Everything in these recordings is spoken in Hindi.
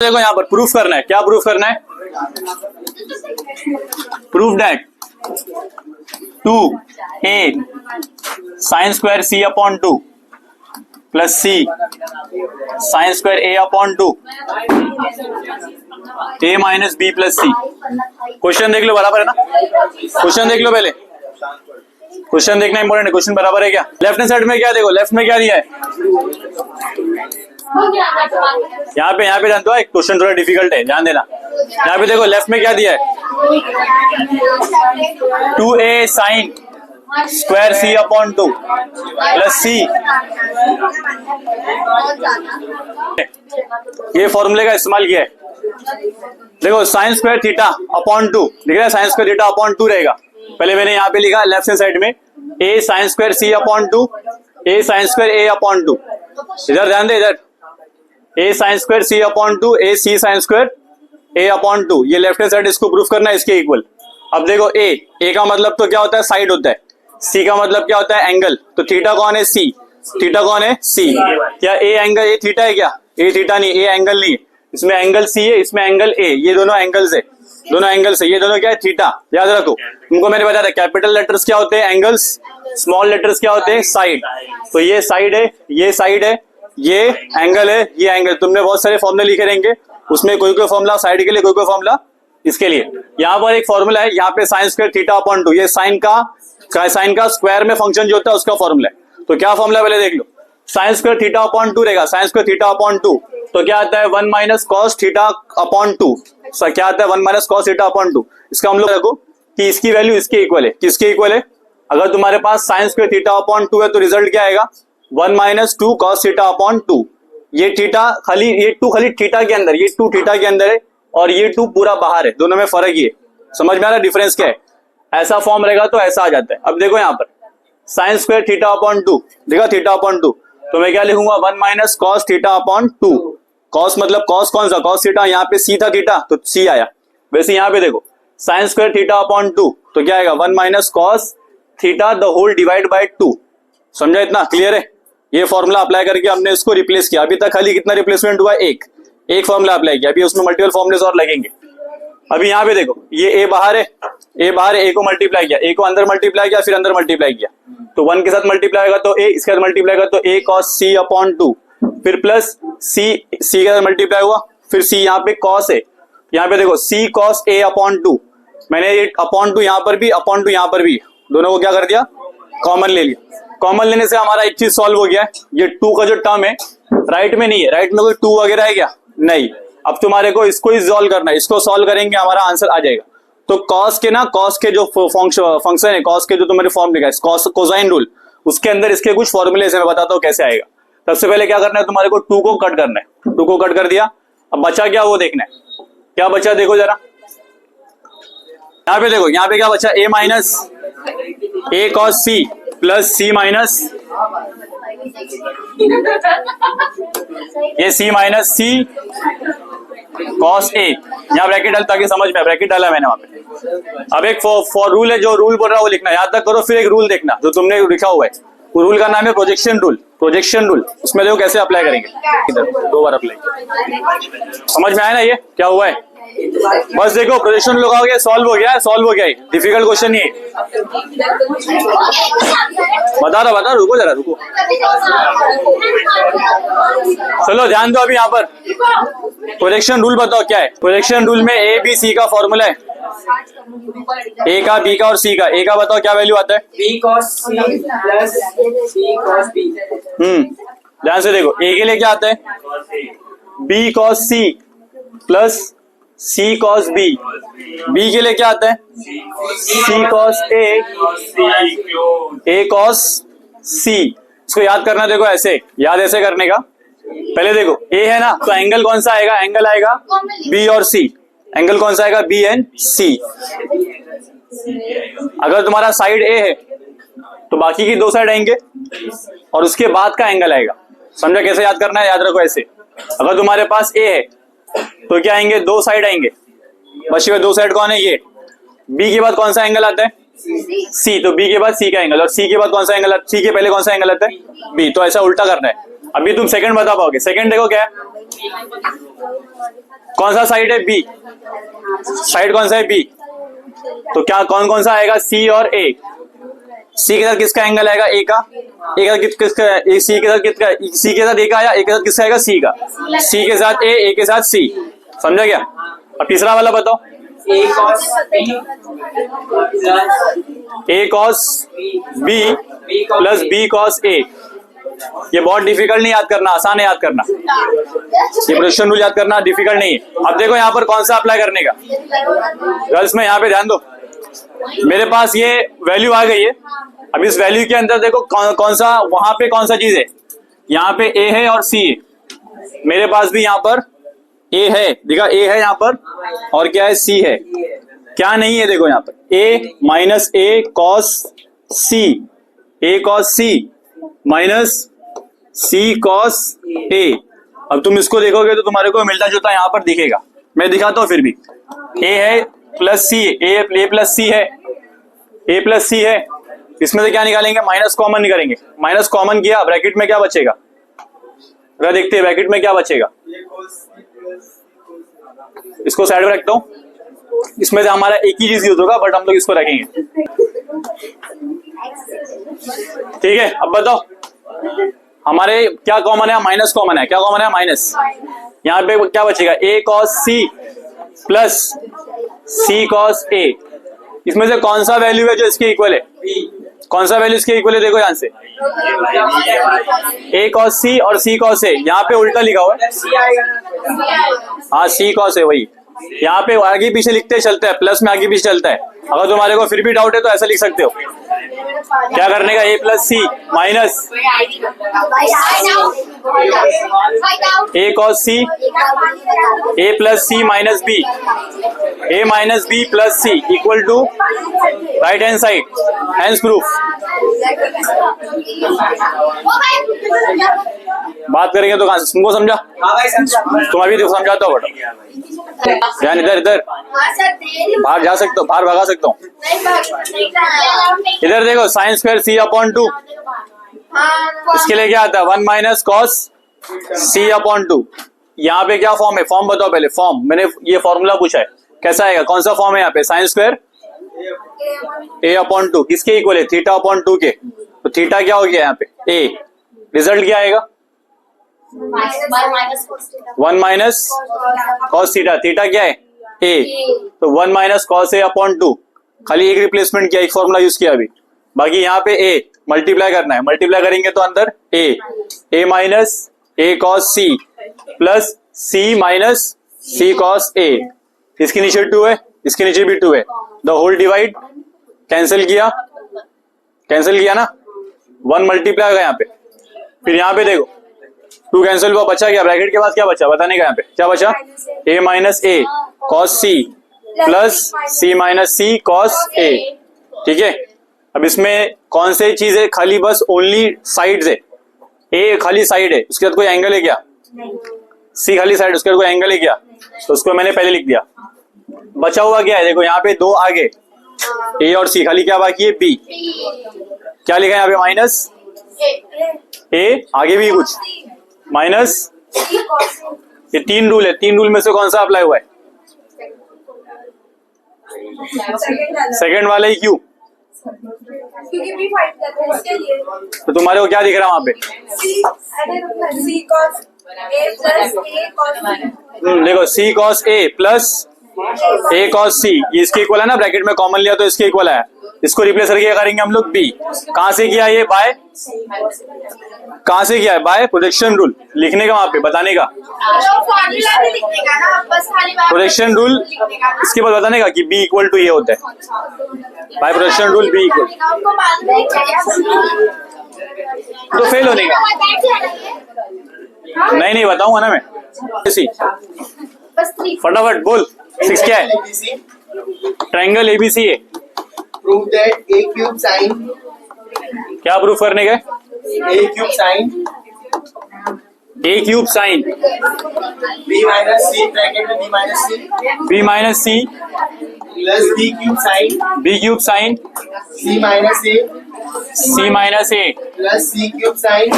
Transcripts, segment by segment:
देखो यहाँ पर प्रूफ करना है। क्या प्रूफ करना है? Proof that 2a sine square c upon 2 plus c sine square a upon 2 a minus b plus c। Question देख लो, बराबर है ना? क्वेश्चन देख लो पहले, क्वेश्चन देखना इंपॉर्टेंट है। क्वेश्चन बराबर है क्या? लेफ्ट हैंड साइड में क्या देखो, लेफ्ट में क्या दिया है? यहाँ पे जानते हो, एक क्वेश्चन थोड़ा डिफिकल्ट है, ध्यान देना। यहाँ पे देखो लेफ्ट में क्या दिया है? 2a sine square c upon 2 plus c। ये फॉर्मूले का इस्तेमाल किया है। देखो साइन स्क्वायर थीटा अपॉन 2 दिख रहा है, साइन स्क्वायर थीटा अपॉन 2 रहेगा। पहले मैंने यहाँ पे लिखा लेफ्ट हैंड साइड में a sine square c upon 2, a sine square a upon 2। इधर ध्यान दे, इधर a sine square c upon 2, a c sine square a upon 2। ये लेफ्ट हैंड साइड इसको प्रूफ करना है इसके इक्वल। अब देखो a का मतलब तो क्या होता है? साइड होता है। c का मतलब क्या होता है? एंगल। तो थीटा कौन है? c। थीटा कौन है? c। क्या a एंगल, a थीटा है क्या? a थीटा नहीं, a एंगल नहीं है। इसमें एंगल c है, इसमें एंगल a। ये दोनों एंगल्स है, दोनों एंगल्स है। ये दोनों क्या है? थीटा। याद रखो, तुमको मैंने बताया था कैपिटल लेटर्स क्या होते हैं? एंगल्स। स्मॉल लेटर्स क्या होते हैं? साइड। तो ये साइड है, ये साइड है, ये एंगल है, ये एंगल। तुमने बहुत सारे फॉर्मूले लिखे रहेंगे, उसमें कोई कोई फॉर्मूला साइड के लिए, कोई कोई फॉर्मूला इसके लिए। यहाँ पर एक फॉर्मूला है, यहाँ पे साइन स्क्वायर थीटा अपॉन 2, ये साइन का स्क्वायर में फंक्शन जो होता है उसका फॉर्मूला है। तो क्या फॉर्मूला पहले देख लो। साइन स्क्वायर थीटा अपॉन 2 रहेगा, साइन स्क्वायर थीटा अपॉन 2 तो क्या आता है? 1 माइनस कॉस थीटा अपॉन 2। क्या आता है? 1 माइनस कॉस थीटा अपॉन 2। इसका हम लोग देखो कि इसकी वैल्यू इसके इक्वल है। किसके इक्वल है? अगर तुम्हारे पास साइन स्क्वायर थीटा अपॉन 2 है तो रिजल्ट क्या आएगा? 1 माइनस 2 कॉस थीटा अपॉन 2। ये थीटा खाली, ये 2 खाली थीटा के अंदर, ये 2 थीटा के अंदर है और ये 2 पूरा बाहर है। दोनों में फर्क ही है। समझ में आ रहा है डिफरेंस क्या है? ऐसा फॉर्म रहेगा तो ऐसा आ जाता है। अब देखो यहाँ पर साइन स्क्वायर थीटा अपॉन 2, देखा थीटा अपॉन 2, तो मैं क्या लिखूंगा? 1 minus cos theta upon 2। Cos मतलब कॉस कौन सा? Cos theta. यहाँ पे सी था थीटा तो सी आया। वैसे यहाँ पे देखो साइन स्क्वायर थीटा अपॉन 2 तो क्या आएगा? 1 minus cos theta the whole divide by 2। समझा? इतना क्लियर है? ये फॉर्मूला अप्लाई करके हमने इसको रिप्लेस किया। अभी तक खाली कितना रिप्लेसमेंट हुआ? एक फॉर्मूला अप्लाई किया। अभी उसमें मल्टीपल फॉर्मुलेस और लगेंगे। अभी यहाँ पे देखो ये a बाहर है, a को मल्टीप्लाई किया, a को अंदर मल्टीप्लाई किया, फिर अंदर मल्टीप्लाई किया। तो 1 के साथ मल्टीप्लाई होगा तो a, इसके साथ मल्टीप्लाई होगा तो a cos c अपॉन 2, फिर प्लस c के साथ मल्टीप्लाई हुआ, फिर c यहाँ पे cos है। यहाँ पे देखो c cos a अपॉन 2, मैंने ये अपॉन 2 यहाँ पर भी, अपॉन 2 यहाँ पर भी, दोनों को क्या कर दिया? कॉमन ले लिया। कॉमन लेने से हमारा एक चीज सॉल्व हो गया है। ये 2 का जो टर्म है राइट में नहीं है, राइट में कोई 2 वगैरह है क्या? नहीं। अब तुम्हारे को इसको ही सॉल्व करना है, इसको सॉल्व करेंगे हमारा आंसर आ जाएगा। तो कॉस के जो फंक्शन है, कॉस के जो तुम्हारे फॉर्म लिखा है कोसाइन रूल, उसके अंदर इसके कुछ फॉर्मूले से मैं बताता हूँ कैसे आएगा। सबसे पहले क्या करना है तुम्हारे को? 2 को कट करना है। 2 को कट कर दिया, अब बचा क्या वो देखना है। क्या बचा देखो जरा, यहाँ पे देखो, यहाँ पे क्या बचा? a minus a cos c plus c minus ये c minus c cos a। यहाँ ब्रैकेट डाल ताकि समझ में, ब्रैकेट डाला मैंने वहां पे। अब एक फॉर रूल है, जो रूल बोल रहा है वो लिखना, याद तक करो। फिर एक रूल देखना जो तुमने लिखा हुआ है, वो रूल का नाम है प्रोजेक्शन रूल। प्रोजेक्शन रूल, उसमें देखो कैसे अप्लाई करेंगे। इधर 2 बार अप्लाई। समझ में आया ना ये क्या हुआ है? बस देखो प्रोजेक्शन रूल लगाओगे, सॉल्व हो गया, सॉल्व हो गया। डिफिकल्ट क्वेश्चन नहीं है। बता रहा, रुको जरा, रुको। चलो ध्यान दो। अभी यहाँ पर प्रोजेक्शन रूल बताओ क्या है। प्रोजेक्शन रूल में a b c का फॉर्मूला है, a का, b का और c का। a का बताओ क्या वैल्यू आता है? b cos c plus c cos b। ध्यान से देखो, a के लिए क्या आता है? b cos c plus c cos b। b के लिए क्या आता है? c cos a cos c। इसको याद करना, देखो ऐसे याद, ऐसे करने का। पहले देखो a है ना, तो एंगल कौन सा आएगा? एंगल आएगा b और c। एंगल कौन सा आएगा? b and c। अगर तुम्हारा साइड a है तो बाकी की 2 साइड आएंगे और उसके बाद का एंगल आएगा। समझा कैसे याद करना है? याद रखो ऐसे। अगर तुम्हारे पास a है तो क्या आएंगे? 2 साइड आएंगे। बचे हुए 2 साइड कौन है? ये। b के बाद कौन सा एंगल आता है? c। तो b के बाद c का एंगल, और c के बाद कौन सा एंगल आता है? c के पहले कौन सा एंगल आता है? b। तो ऐसा उल्टा करना है। अभी तुम सेकंड बता पाओगे। सेकंड देखो क्या है? कौन सा साइड है? बी। साइड कौन सा है? बी। तो क्या कौन कौन सा आएगा? सी और ए। सी के साथ किसका एंगल आएगा? ए का। ए के साथ किसका? सी के साथ किसका? सी के साथ ए का आया, ए के साथ किसका आएगा? सी का। सी के साथ ए के साथ सी। समझा क्या? अब तीसरा वाला बताओ। A cos B plus A cos B plus B cos A. ये बहुत डिफिकल्ट नहीं याद करना, आसान है याद करना। ये प्रोजेक्शन रूल याद करना डिफिकल्ट नहीं है। अब देखो यहाँ पर कौन सा अप्लाई करने का। गर्ल्स में यहाँ पे ध्यान दो, मेरे पास ये वैल्यू आ गई है। अब इस वैल्यू के अंदर देखो कौन सा, वहां पे कौन सा चीज है? यहाँ पे ए है और सी है। मेरे पास भी यहाँ पर ए है, देखा ए है यहाँ पर, और क्या है? सी है। क्या नहीं है? देखो यहाँ पर ए minus A cos C, A cos C minus C cos A. अब तुम इसको देखोगे तो तुम्हारे को मिलता जुलता यहाँ पर दिखेगा। मैं दिखाता हूँ फिर भी। ए है प्लस सी, ए प्लस सी है, ए प्लस सी है। इसमें से क्या निकालेंगे? माइनस कॉमन निकालेंगे। माइनस कॉमन किया, ब्रैकेट में क्या बचेगा? अगर देखते हैं ब्रैकेट में क्या बचेगा। इसको साइड में रखता हूँ। इसमें से हमारा एक ही चीज यूज होगा, बट हम लोग इसको रखेंगे। ठीक है, अब बताओ हमारे क्या कॉमन है? माइनस कॉमन है। क्या कॉमन है? माइनस। यहाँ पे क्या बचेगा? ए cos C plus C cos A. इसमें से कौन सा वैल्यू है जो इसके इक्वल है? कौन सा वैल्यू इसके इक्वल है? देखो यहाँ से ए कॉस सी और सी कॉस ए। यहाँ पे उल्टा लिखा हुआ है। हाँ, सी कॉस है वही। यहाँ पे आगे पीछे लिखते चलता है, प्लस में आगे पीछे चलता है। अगर तुम्हारे को फिर भी डाउट है तो ऐसा लिख सकते हो। क्या करने का? A plus C minus A cos C, A plus C minus B, A minus B plus C equal to right hand side, hence proof. बात करेंगे तो कहां से? तुमको समझा? तुम अभी देखो समझाता हो बेटा। ध्यान इधर, इधर बाहर जा सकते हो, बाहर भगा सकता हूँ। इधर देखो, साइन स्क्वायर सी अपॉन 2। इसके लिए क्या आता है? 1 माइनस कॉस सी अपॉन 2। यहाँ पे क्या फॉर्म है? फॉर्म बताओ पहले। फॉर्म मैंने ये फॉर्मूला पूछा है, कैसा आएगा? कौन सा फॉर्म है यहाँ पे? साइन स्क्वायर ए अपॉन 2 किसके इक्वल है? थीटा अपॉन 2 के। तो थीटा क्या हो गया यहाँ पे? ए। रिजल्ट क्या आएगा? 1 माइनस कॉस थीटा। थीटा क्या है? ए। तो 1 माइनस कॉस ए अपॉन 2। खाली एक रिप्लेसमेंट किया, एक फॉर्मूला यूज किया अभी। बाकी यहाँ पे ए मल्टीप्लाई करना है। मल्टीप्लाई करेंगे तो अंदर ए minus A cos C plus C minus C cos A. इसके नीचे 2 है, इसके नीचे भी 2 है। द होल डिवाइड कैंसिल किया, कैंसिल किया ना। 1 मल्टीप्लाई होगा यहाँ पे। फिर यहाँ पे देखो 2 कैंसिल हुआ, बचा क्या? ब्रैकेट के बाद क्या बचा? बताने का यहाँ पे क्या बचा? ए minus A cos C plus C minus C cos A. ठीक है, अब इसमें कौन से चीज है? खाली बस ओनली साइड्स है। ए खाली साइड है, उसके साथ कोई एंगल है क्या? सी खाली साइड, उसके साथ कोई एंगल है क्या? तो उसको मैंने पहले लिख दिया। बचा हुआ क्या है? देखो यहाँ पे 2 आगे, ए और सी। खाली क्या बाकी है? बी। क्या लिखा है यहाँ पे? माइनस ए, आगे भी कुछ माइनस। ये 3 रूल है, 3 रूल में से कौन सा अप्लाई हुआ है? सेकंड वाला ही। क्यों? क्योंकि भी फाइट करते हैं इसके लिए। तो तुम्हारे को क्या दिख रहा है वहां पे? सी cos A plus A cos. देखो सी cos A plus A cos सी, ये इसके इक्वल है ना। ब्रैकेट में कॉमन लिया तो इसके इक्वल है। इसको रिप्लेस करके करेंगे हम लोग बी। कहां से किया ये? बाय। कहां से किया है? By projection rule. लिखने का वहां पे, बताने का फॉर्मूला भी लिखने का ना, बस खाली बात प्रोजेक्शन रूल। इसके बाद बताने का कि बी इक्वल टू ये होता है। By projection rule B equal उनको मालूम नहीं तो फेल होने का। नहीं बताऊंगा ना मैं। सी बस 3 फटाफट बोल। 6 क्या है? ट्रायंगल एबीसी है। Prove that a cube sin क्या प्रूफ करने का? a cube sin A cube sine b minus c bracket में b minus c B minus C plus b cube sin B cube sine c minus a C minus A plus c cube sin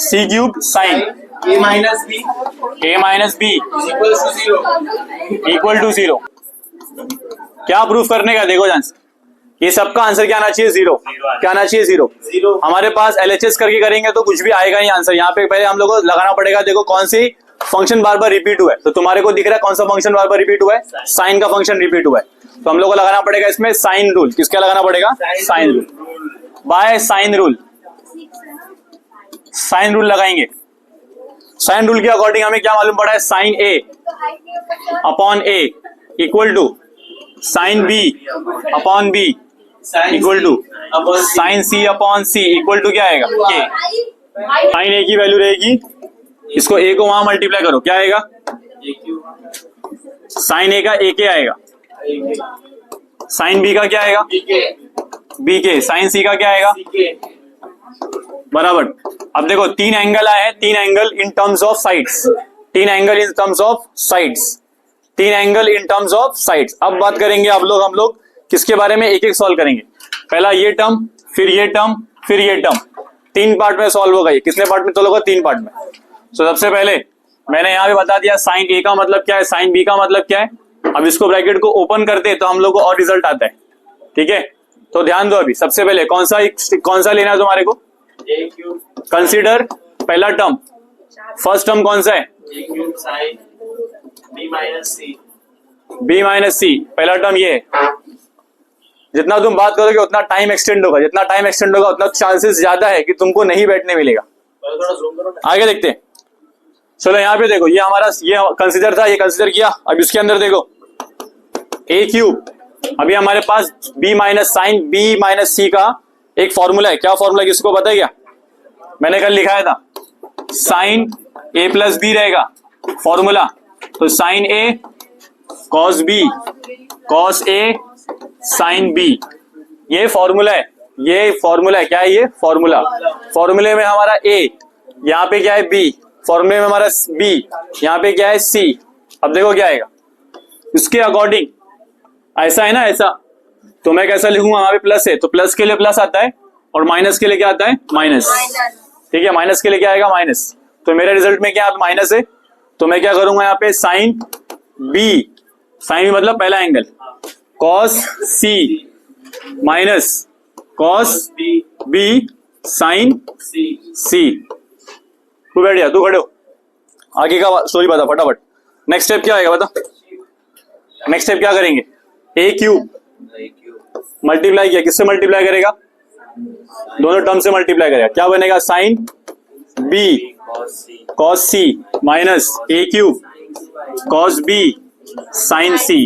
C cube sine a minus b A minus B is equals to 0. Equal to 0। क्या प्रूफ करने का, देखो जान, ये सबका आंसर क्या आना चाहिए, 0। क्या आना चाहिए, 0। 0. हमारे पास LHS करके करेंगे तो कुछ भी आएगा नहीं आंसर। यहाँ पे पहले हम लोग को लगाना पड़ेगा, देखो कौन सी फंक्शन बार बार रिपीट हुआ है। तो तुम्हारे को दिख रहा है कौन सा फंक्शन बार बार रिपीट हुआ है, साइन का फंक्शन रिपीट हुआ है। तो हम लोग को लगाना पड़ेगा इसमें साइन रूल। किसका लगाना पड़ेगा, sine rule. By sine rule, sine rule लगाएंगे। साइन रूल के अकॉर्डिंग हमें क्या मालूम पड़ा है, sine A upon A equal to sine B upon B equal to sine C upon C equal to क्या आएगा, के। साइन ए की वैल्यू रहेगी, इसको ए को वहां मल्टीप्लाई करो, क्या आएगा, साइन ए का ए के आएगा, साइन बी का क्या आएगा, बी के, साइन सी का क्या आएगा, बराबर। अब देखो 3 एंगल आए हैं, 3 angle in terms of sides, 3 angle in terms of sides, 3 angle in terms of sides. अब बात करेंगे हम लोग किसके बारे में, एक एक सॉल्व करेंगे। पहला ये टर्म, फिर ये टर्म, फिर ये टर्म, 3 पार्ट में सॉल्व होगा। ये कितने पार्ट में सॉल्व होगा, 3 पार्ट में। तो सबसे पहले मैंने यहाँ पे बता दिया साइन ए का मतलब क्या है, साइन बी का मतलब क्या है। अब इसको ब्रैकेट को ओपन करते हैं तो हम लोग को और रिजल्ट आता है, ठीक है। तो ध्यान दो, अभी सबसे पहले कौन सा लेना है तुम्हारे को, कंसीडर पहला टर्म, फर्स्ट टर्म कौन सा है, बी माइनस सी, पहला टर्म ये है। जितना तुम बात करोगे उतना टाइम एक्सटेंड होगा, जितना टाइम एक्सटेंड होगा उतना चांसेस ज्यादा है कि तुमको नहीं बैठने मिलेगा। आगे देखते हैं, चलो यहाँ पे देखो, ये हमारा ये कंसीडर था, ये कंसीडर किया। अब इसके अंदर देखो ए क्यूब, अभी हमारे पास B minus sine B minus C का एक फॉर्मूला है। क्या फॉर्मूला, किसको पता है क्या, मैंने कल लिखाया था, साइन ए प्लस बी रहेगा फॉर्मूला। तो साइन ए कॉस बी कॉस ए साइन बी, ये फॉर्मूला है, ये फॉर्मूला है। क्या है ये फॉर्मूला, फॉर्मूले में हमारा ए, यहाँ पे क्या है बी, फॉर्मूले में हमारा बी, यहाँ पे क्या है सी। अब देखो क्या आएगा, इसके अकॉर्डिंग ऐसा है ना, ऐसा तो मैं कैसा लिखूंगा, वहां पे प्लस है तो प्लस के लिए प्लस आता है और माइनस के लिए क्या आता है, माइनस, ठीक है। माइनस के लिए क्या आएगा, माइनस। तो मेरे रिजल्ट में क्या माइनस है, तो मैं क्या करूंगा यहाँ पे साइन बी, साइन बी मतलब पहला एंगल, कॉस सी माइनस कॉस बी साइन सी। तू बैठ जा, तू खड़े हो, आगे का स्टोरी बता फटाफट। नेक्स्ट स्टेप क्या आएगा बता, नेक्स्ट स्टेप क्या करेंगे, ए क्यूब मल्टीप्लाई किया, किससे मल्टीप्लाई करेगा, दोनों टर्म से मल्टीप्लाई करेगा। क्या बनेगा, साइन बी कॉस सी माइनस ए क्यूब कॉस बी साइन सी,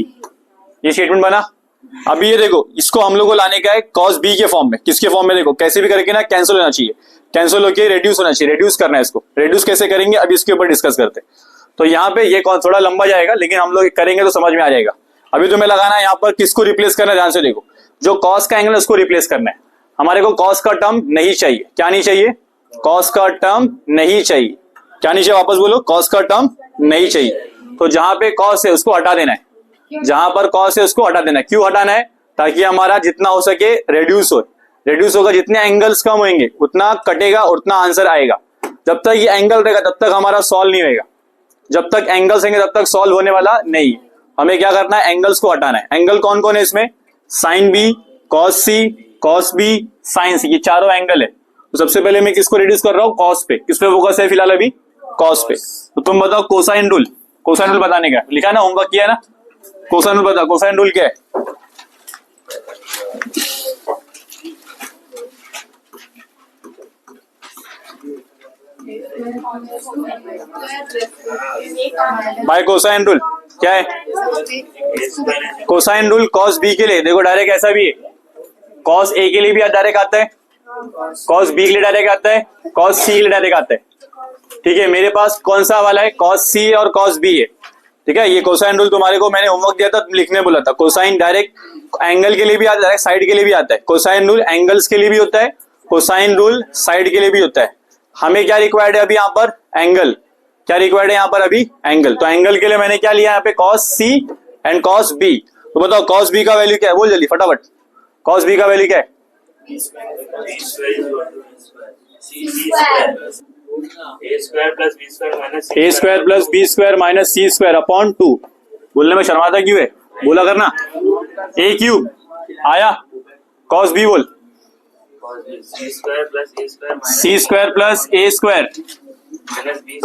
ये स्टेटमेंट बना। अभी ये देखो, इसको हम लोग को लाने का है कॉस बी के फॉर्म में। किसके फॉर्म में, देखो कैसे भी करके ना कैंसिल होना चाहिए, कैंसिल होके रेड्यूस होना चाहिए, रेड्यूस करना है इसको। रेड्यूस कैसे करेंगे अभी इसके ऊपर डिस्कस करते हैं। तो यहाँ पे ये थोड़ा लंबा जाएगा लेकिन हम लोग करेंगे तो समझ में आ जाएगा। अभी तुम्हें लगाना है यहाँ पर किसको रिप्लेस करना है, ध्यान से देखो, जो कॉस का एंगल है उसको रिप्लेस करना है। हमारे को कॉस का टर्म नहीं चाहिए, क्या नहीं चाहिए, कॉस का टर्म नहीं चाहिए, क्या नहीं चाहिए, वापस बोलो, कॉस का टर्म नहीं चाहिए। तो जहां पे कॉस है उसको हटा देना है, जहां पर कॉस है उसको हटा देना है। क्यों हटाना है, ताकि हमारा जितना हो सके रेड्यूस हो, रेड्यूस होगा, जितने एंगल्स कम होंगे उतना कटेगा, उतना आंसर आएगा। जब तक ये एंगल रहेगा तब तक हमारा सॉल्व नहीं होगा, जब तक एंगल्स होंगे तब तक सॉल्व होने वाला नहीं। हमें क्या करना है, एंगल्स को हटाना है। एंगल कौन कौन है इसमें, साइन बी कॉस सी कॉस बी साइन सी, ये चारों एंगल है। तो सबसे पहले मैं किसको रिड्यूस कर रहा हूँ, कॉस पे। किस पे फोकस है फिलहाल अभी, कॉस पे। तो तुम बताओ कोसाइन रूल, कोसाइन रूल बताने का लिखा ना, होमवर्क किया ना, कोसाइन रूल बताओ, कोसाइन रूल क्या है। भाई कोसाइन रूल क्या है, कोसाइन रूल कॉस बी के लिए देखो डायरेक्ट ऐसा भी है, कॉस ए के लिए भी डायरेक्ट आता है, कॉस बी के लिए डायरेक्ट आता है, कॉस सी के लिए डायरेक्ट आता है। ठीक है, मेरे पास कौन सा वाला है, कॉस सी और कॉस बी है। ठीक है, ये कोसाइन रूल तुम्हारे को मैंने होमवर्क दिया था, लिखने बोला था। कोसाइन डायरेक्ट एंगल के लिए भी आता है, साइड के लिए भी आता है। कोसाइन रूल एंगल्स के लिए भी होता है, कोसाइन रूल साइड के लिए भी होता है। हमें क्या रिक्वायर्ड है अभी यहाँ पर, एंगल। क्या रिक्वायर्ड है यहाँ पर अभी, एंगल। तो एंगल के लिए मैंने क्या लिया यहाँ पे, cos C and cos B. तो बताओ cos b का वैल्यू क्या है, बोल जल्दी फटाफट। cos b का वैल्यू क्या है? B square is equal to C square. A square plus B square minus C a square plus B square minus C square upon 2। बोलने में शर्माता क्यों है, बोला करना। a क्यूब आया, cos b बोल। C square plus A square c square plus a square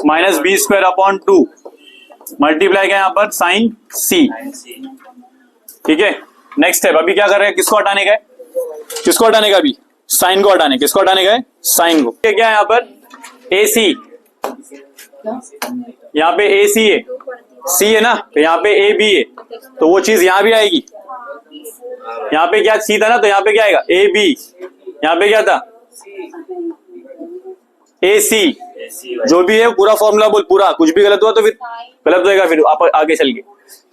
minus B square upon 2 multiply क्या यहाँ पर साइन c। C. ठीक है, नेक्स्ट स्टेप। अभी क्या कर रहे हैं, किसको हटाने का है, किसको हटाने का, अभी साइन को हटाने, किसको हटाने का है, साइन को। क्या है यहाँ पर AC, यहाँ पे AC है, C है ना, तो यहाँ पे AB है, तो वो चीज यहाँ भी आएगी। यहाँ पे क्या C था ना, तो यहाँ पे क्या आएगा AB, यहाँ पे क्या था AC। जो भी है पूरा फॉर्मूला बोल, पूरा, कुछ भी गलत हुआ तो फिर गलत होएगा, फिर आप आगे चल के।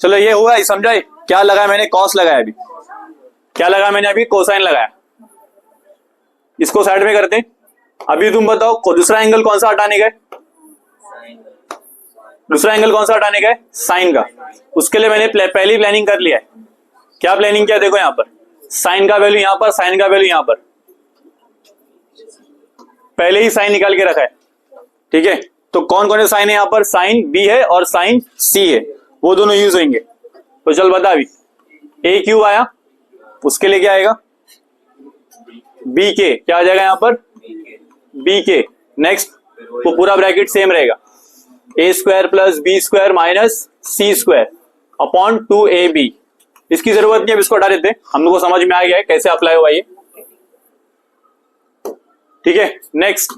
चलो ये हुआ, समझाए क्या लगाया मैंने, कॉस लगाया। अभी क्या लगाया मैंने, अभी कोसाइन लगाया। इसको साइड में करते। अभी तुम बताओ दूसरा एंगल कौन सा हटाने का है, दूसरा एंगल कौन सा हटाने का है, साइन का। उसके लिए मैंने पहली प्लानिंग कर लिया है। क्या प्लानिंग किया, देखो यहाँ पर साइन का वैल्यू यहाँ पर, साइन का वैल्यू यहाँ पर, पहले ही साइन निकाल के रखा है। ठीक है, तो कौन कौन से साइन है यहाँ पर, साइन बी है और साइन सी है, वो दोनों यूज होंगे। तो चल बता, अभी ए क्यूब आया, उसके लिए क्या आएगा बी के, क्या आ जाएगा यहाँ पर बी के। नेक्स्ट वो पूरा ब्रैकेट सेम रहेगा, A square plus B square minus C square upon 2ab। इसकी जरूरत नहीं है, इसको हटा देते, हम लोग को समझ में आ गया है कैसे अप्लाई हुआ ये। ठीक है, नेक्स्ट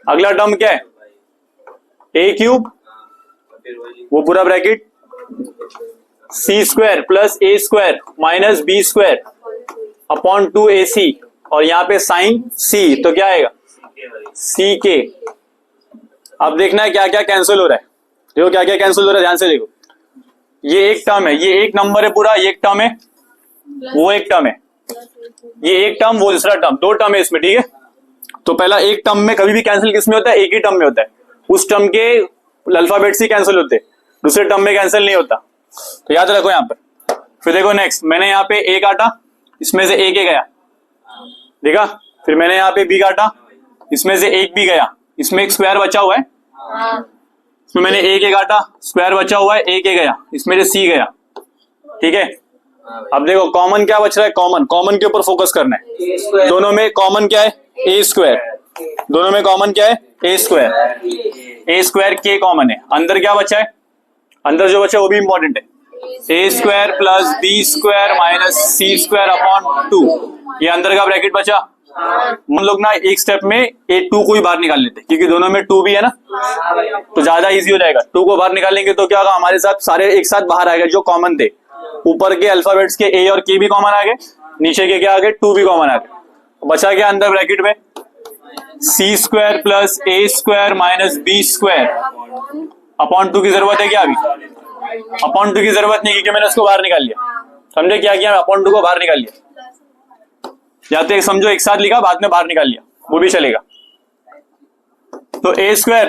अगला टर्म क्या है, ए क्यूब, वो पूरा bracket C square plus A square minus B square upon 2ac, और यहाँ पे साइन सी, तो क्या आएगा सी के। अब देखना है क्या क्या कैंसिल हो रहा है, देखो क्या क्या कैंसिल हो रहा है, ध्यान से देखो। ये एक टर्म है, ये एक नंबर है पूरा, ये एक टर्म है, वो एक टर्म है, ये एक टर्म, वो दूसरा टर्म, दो टर्म है इसमें। ठीक है, तो पहला एक टर्म में कभी भी कैंसिल किस में होता है, एक ही टर्म में होता है, उस टर्म के अल्फाबेट्स ही कैंसिल होते हैं, दूसरे टर्म में कैंसिल नहीं होता, तो याद रखो यहाँ पर। फिर देखो नेक्स्ट, मैंने यहाँ पे ए काटा, इसमें से एक गया, देखा। फिर मैंने यहाँ पे बी काटा, इसमें से एक भी गया, इसमें एक स्क्वायर बचा हुआ है, इसमें मैंने एक काटा, स्क्वायर बचा हुआ है, एक गया, इसमें से सी गया। ठीक है, अब देखो कॉमन क्या बच रहा है, कॉमन, कॉमन के ऊपर फोकस करना है। दोनों में कॉमन क्या है, ए स्क्वायर, दोनों में कॉमन क्या है, ए स्क्वायर, ए स्क्वायर के कॉमन है। अंदर क्या बचा है, अंदर जो बचा है वो भी इंपॉर्टेंट है, A square plus B square minus C square upon 2, ये अंदर का ब्रैकेट बचा। हम लोग ना एक स्टेप में ए 2 को ही बाहर निकाल लेते, क्योंकि दोनों में 2 भी है ना, तो ज्यादा इजी हो जाएगा। 2 को बाहर निकालेंगे तो क्या होगा, हमारे साथ सारे एक साथ बाहर आ गए जो कॉमन थे। ऊपर के अल्फाबेट्स के ए और के भी कॉमन आ गए, नीचे के क्या आ गए 2 भी कॉमन आ गए। बचा क्या अंदर ब्रैकेट में, C square plus A square minus B square upon 2 की जरूरत है क्या, अभी अपॉन 2 की जरूरत नहीं, क्योंकि मैंने उसको बाहर निकाल लिया। समझे क्या किया, अपॉन 2 को बाहर निकाल लिया, या तो एक समझो एक साथ लिखा बाद में बाहर निकाल लिया, वो भी चलेगा। तो ए स्क्वायर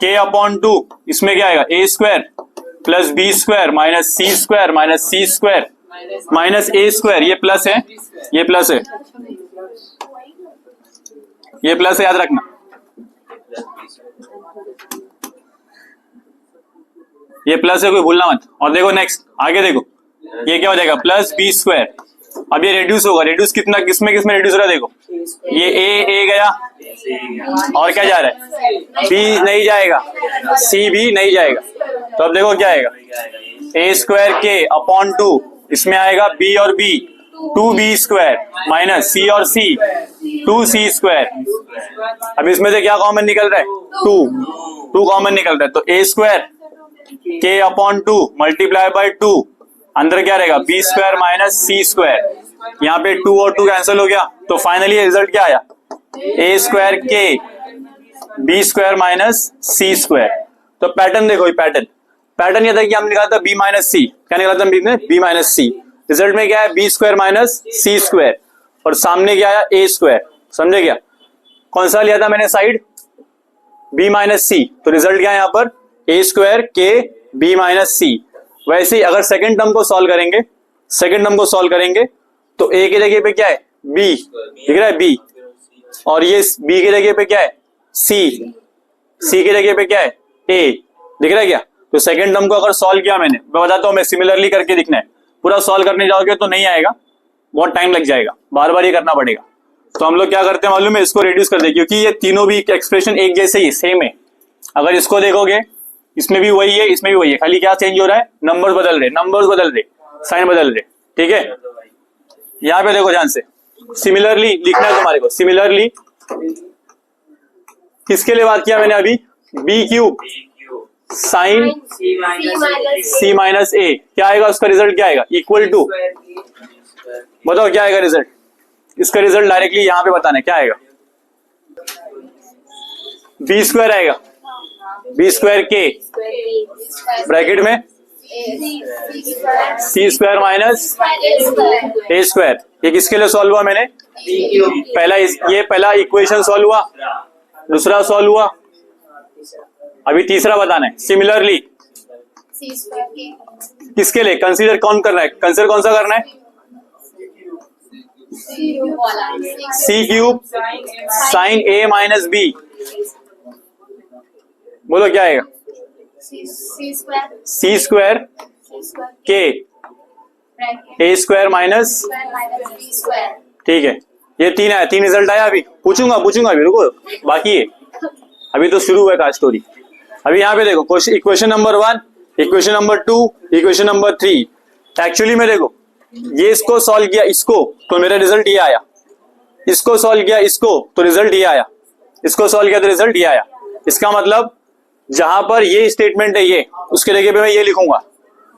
के अपॉन 2, इसमें क्या आएगा A square plus B square minus C square minus C square minus A square, ये प्लस है, ये प्लस है, ये प्लस है, याद रखना। ये प्लस है, कोई भूलना मत। और देखो नेक्स्ट आगे देखो, ये क्या हो जाएगा प्लस बी स्क्वायर। अब ये रिड्यूस होगा, रिड्यूस कितना, किसमें किसमें रिड्यूस हो रहा है, देखो ये ए गया, और क्या जा रहा है बी नहीं जाएगा, सी भी नहीं जाएगा। तो अब देखो क्या आएगा, ए स्क्वायर के अपॉन 2, इसमें आएगा बी और बी, 2b स्क्वायर माइनस सी और सी 2c स्क्वायर। अब इसमें से क्या कॉमन निकल रहा है, 2 कॉमन निकल रहा है, तो ए स्क्वायर के अपॉन 2 मल्टीप्लाई बाय 2, अंदर क्या रहेगा B square minus C square, यहाँ पे 2 और 2 कैंसिल हो गया, तो फाइनली रिजल्ट क्या आया, ए स्क्वायर के B square minus C square. तो पैटर्न देखो, ये पैटर्न ये था कि हम निकाला था बी माइनस सी, क्या निकाला था हमने बी माइनस सी, रिजल्ट में क्या है B square minus C square, और सामने क्या आया ए स्क्वायर। समझे क्या, कौन सा लिया था मैंने साइड बी माइनस सी, तो रिजल्ट क्या है यहाँ पर ए स्क्वायर के बी माइनस सी। वैसे ही अगर सेकंड टर्म को सॉल्व करेंगे तो a की जगह पे क्या है b, दिख रहा है b, और ये b की जगह पे क्या है c की जगह पे क्या है a, दिख रहा है क्या। तो सेकंड टर्म को अगर सॉल्व किया मैं बताता हूं, मैं सिमिलरली करके दिखना है। पूरा सॉल्व करने जाओगे तो नहीं आएगा, बहुत टाइम लग जाएगा, बार बार ये करना पड़ेगा। तो हम लोग क्या करते हैं मालूम है, इसको रिड्यूस कर दे, क्योंकि ये तीनों भी एक्सप्रेशन एक जैसे ही सेम है। अगर इसको देखोगे इसमें भी वही है, इसमें भी वही है, खाली क्या चेंज हो रहा है, नंबर्स बदल रहे, साइन बदल रहे, ठीक है। यहाँ पे देखो ध्यान से, सिमिलरली लिखना है तुम्हारे को। सिमिलरली किसके लिए बात किया मैंने अभी, B cube sine C minus ए, क्या आएगा उसका रिजल्ट, क्या आएगा इक्वल टू, बताओ क्या आएगा रिजल्ट। इसका रिजल्ट डायरेक्टली यहाँ पे बताना है, क्या आएगा बी स्क्वायर आएगा, बी स्क्वायर के ब्रैकेट में C square minus A square. ये किसके लिए सॉल्व हुआ मैंने, पहला इक्वेशन सॉल्व हुआ, दूसरा सॉल्व हुआ, अभी तीसरा बताना है। सिमिलरली किसके लिए, कंसीडर कौन करना है, कंसीडर कौन सा करना है, सी क्यूब साइन ए माइनस बी, बोलो क्या आएगा, सी स्क्वायर के ए स्क्वायर माइनस, ठीक है। ये तीन आया, तीन रिजल्ट आया। अभी पूछूंगा अभी, रुको बाकी है, अभी तो शुरू हुआ का स्टोरी। अभी यहाँ पे देखो equation number 1, equation number 2, equation number 3। Actually में देखो ये इसको सॉल्व किया इसको तो मेरा रिजल्ट ये आया, इसको सॉल्व किया इसको तो रिजल्ट ये आया, इसको सॉल्व किया तो रिजल्ट ये आया। इसका मतलब जहां पर ये स्टेटमेंट है ये, उसके जगह पे मैं ये लिखूंगा,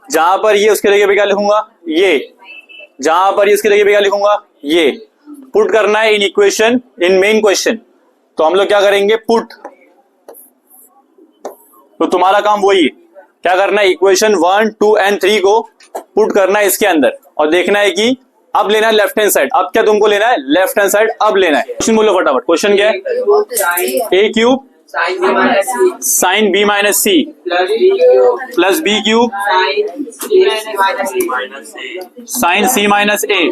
जहां पर ये उसके जगह पे क्या लिखूंगा ये, जहां पर ये उसके जगह पे क्या लिखूंगा ये। पुट करना है in equation in main question, तो हम लोग क्या करेंगे पुट, तो तुम्हारा काम वही है, क्या करना है इक्वेशन 1, 2 एंड 3 को पुट करना है इसके अंदर, और देखना है कि अब लेना है लेफ्ट हैंड साइड। अब क्या तुमको लेना है, लेफ्ट हैंड साइड अब लेना है। क्वेश्चन बोलो फटाफट, क्वेश्चन क्या है, A cube sine B minus C plus B cube sine C minus A,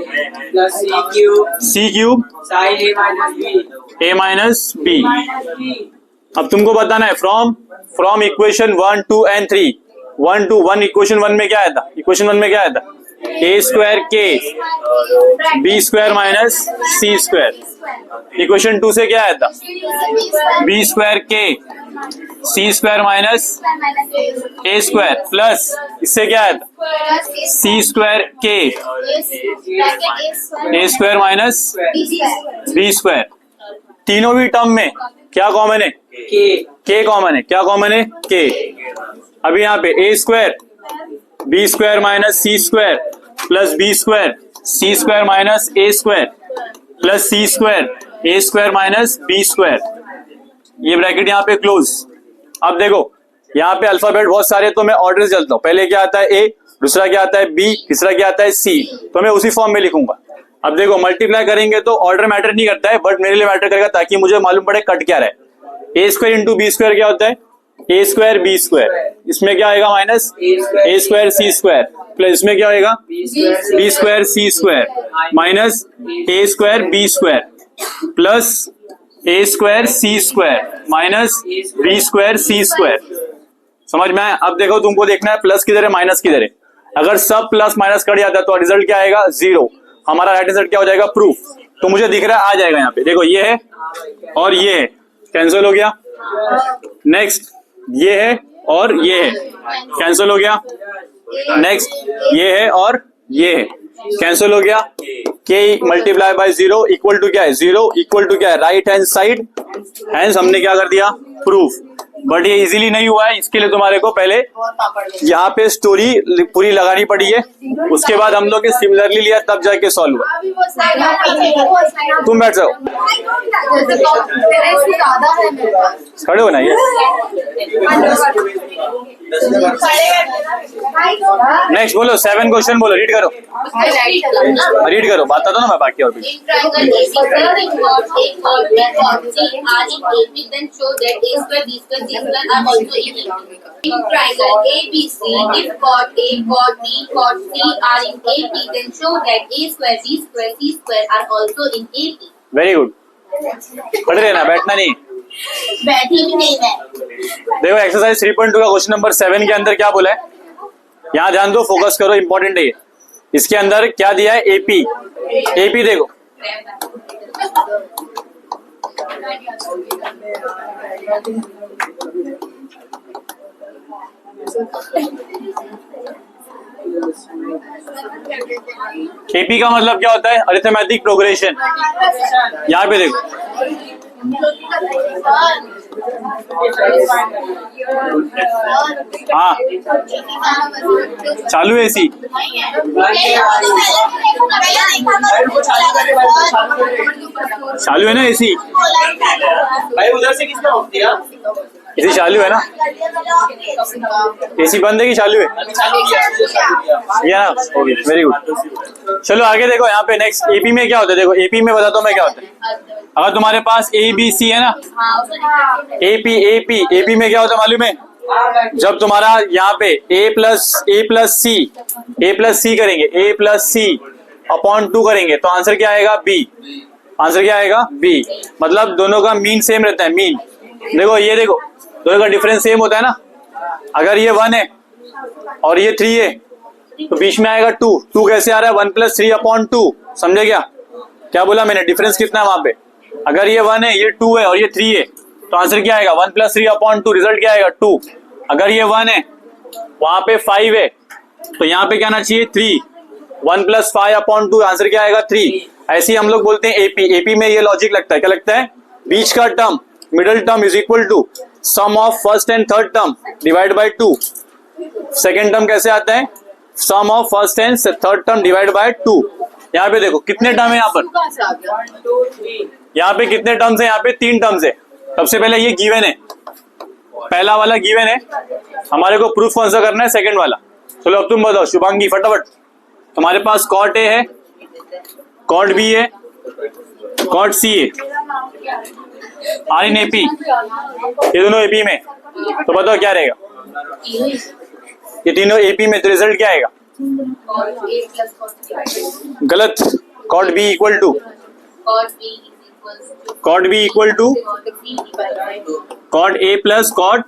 C cube A minus B. अब तुमको बताना है फ्रॉम इक्वेशन 1, 2 एंड 3। 1, 2, 1 इक्वेशन 1 में क्या आया था, इक्वेशन 1 में क्या आया था, ए स्क्वायर के B square minus C square. Equation 2 से क्या आया था, बी स्क्वायर के सी square minus A square plus इससे क्या आया था, सी स्क्वायर के ए स्क्वायर माइनस बी स्क्वायर। तीनों भी टर्म में क्या कॉमन है, के कॉमन है, क्या कॉमन है के। अभी यहाँ पे ए square B square minus C square plus B square C square minus A square plus C square A square minus B square, ये ब्रैकेट यहाँ पे क्लोज। अब देखो यहाँ पे अल्फाबेट बहुत सारे, तो मैं ऑर्डर से चलता हूँ। पहले क्या आता है ए, दूसरा क्या आता है बी, तीसरा क्या आता है सी, तो मैं उसी फॉर्म में लिखूंगा। अब देखो मल्टीप्लाई करेंगे तो ऑर्डर मैटर नहीं करता है, बट मेरे लिए मैटर करेगा ताकि मुझे मालूम पड़े कट क्या रहा है। A square into B square क्या होता है, ए स्क्वायर बी स्क्वायर, इसमें क्या आएगा minus A square C square plus इसमें क्या आएगा B square C square minus A square B square plus A square C square minus B square C square. समझ में आया। अब देखो तुमको देखना है प्लस किधर है माइनस किधर है। अगर सब प्लस माइनस कट जाता है तो रिजल्ट क्या आएगा, जीरो। हमारा राइट रिजल्ट क्या हो जाएगा, प्रूफ। तो मुझे दिख रहा है आ जाएगा यहाँ पे, देखो ये है और ये है, कैंसिल हो गया। नेक्स्ट ये है और ये है, कैंसिल हो गया। नेक्स्ट ये है और ये है, कैंसिल हो गया। K multiply by zero equal to क्या है, जीरो इक्वल टू क्या है, राइट हैंड साइड। हैंस हमने क्या कर दिया, प्रूफ। बट ये इजीली नहीं हुआ है, इसके लिए तुम्हारे को पहले यहाँ पे स्टोरी पूरी लगानी पड़ी है, उसके बाद हम लोग सिमिलरली लिया तब जाके सॉल्व हुआ। तुम बैठ जाओ, खड़े हो ना ये। नेक्स्ट बोलो 7 क्वेश्चन बोलो, रीड करो रीड करो, बात तो ना मैं बाकी और भी। C square are also in AP. In triangle ABC, if chord A, chord B, chord C are in AP, then show that A square, B square, C square are also in AP. Very good, खड़े रहना, बैठना नहीं। बैठी भी नहीं है। देखो एक्सरसाइज 3.2 का क्वेश्चन नंबर 7 के अंदर क्या बोला है, यहाँ ध्यान दो, फोकस करो, इंपॉर्टेंट है ये। इसके अंदर क्या दिया है, एपी। एपी देखो, एपी का मतलब क्या होता है, अरिथमेटिक प्रोग्रेशन। यहाँ पे देखो, हाँ चालू है एसी, चालू है ना एसी, भाई उधर से किसने ऑफ किया? एसी चालू है ना, एसी बंद है कि चालू है, या वेरी गुड। चलो आगे देखो, यहाँ पे नेक्स्ट एपी में क्या होता है, देखो एपी में बताता हूँ मैं क्या होता है। अगर तुम्हारे पास ए बी सी है ना, एपी एपी एपी में क्या होता है मालूम है, जब तुम्हारा यहाँ पे ए प्लस सी करेंगे, ए प्लस सी अपॉन 2 करेंगे, तो आंसर क्या आएगा, बी। आंसर क्या आएगा, बी। मतलब दोनों का मीन सेम रहता है, मीन। देखो ये देखो, दोनों का डिफरेंस सेम होता है ना। अगर ये 1 है और ये 3 है तो बीच में आएगा 2। 2 कैसे आ रहा है, 1 + 3 अपॉन 2। समझे क्या, क्या बोला मैंने, डिफरेंस कितना है वहां पे। अगर ये 1 है, ये 2 है और ये 3 है, तो आंसर क्या आएगा, 1 + 3 अपॉन 2, रिजल्ट क्या आएगा, 2। अगर ये 1 है, वहां पे 5 है, तो यहाँ पे क्या आना चाहिए, 3। 1 + 5 अपॉन 2, आंसर क्या आएगा, 3। ऐसे ही हम लोग बोलते हैं एपी। एपी में ये लॉजिक लगता है, क्या लगता है, बीच का term, middle term is equal to sum of first and third term divide by 2। Second term कैसे आता है, sum of first and third term divide by 2। यहाँ पे देखो कितने टर्म है, यहाँ पर यहाँ पे कितने टर्म्स है, यहाँ पे 3 टर्म्स है। सबसे पहले ये गिवन है, पहला वाला गिवन है, हमारे को प्रूफ कौन सा करना है, सेकंड वाला। चलो अब तुम बताओ शुभांगी फटाफट, तुम्हारे पास कॉट ए है, कॉट बी है, कॉट सी है, आर इन एपी, ये दोनों एपी में, तो बताओ क्या रहेगा, ये तीनों एपी में, तो रिजल्ट क्या आएगा, गलत। Cot B equal to cot A plus cot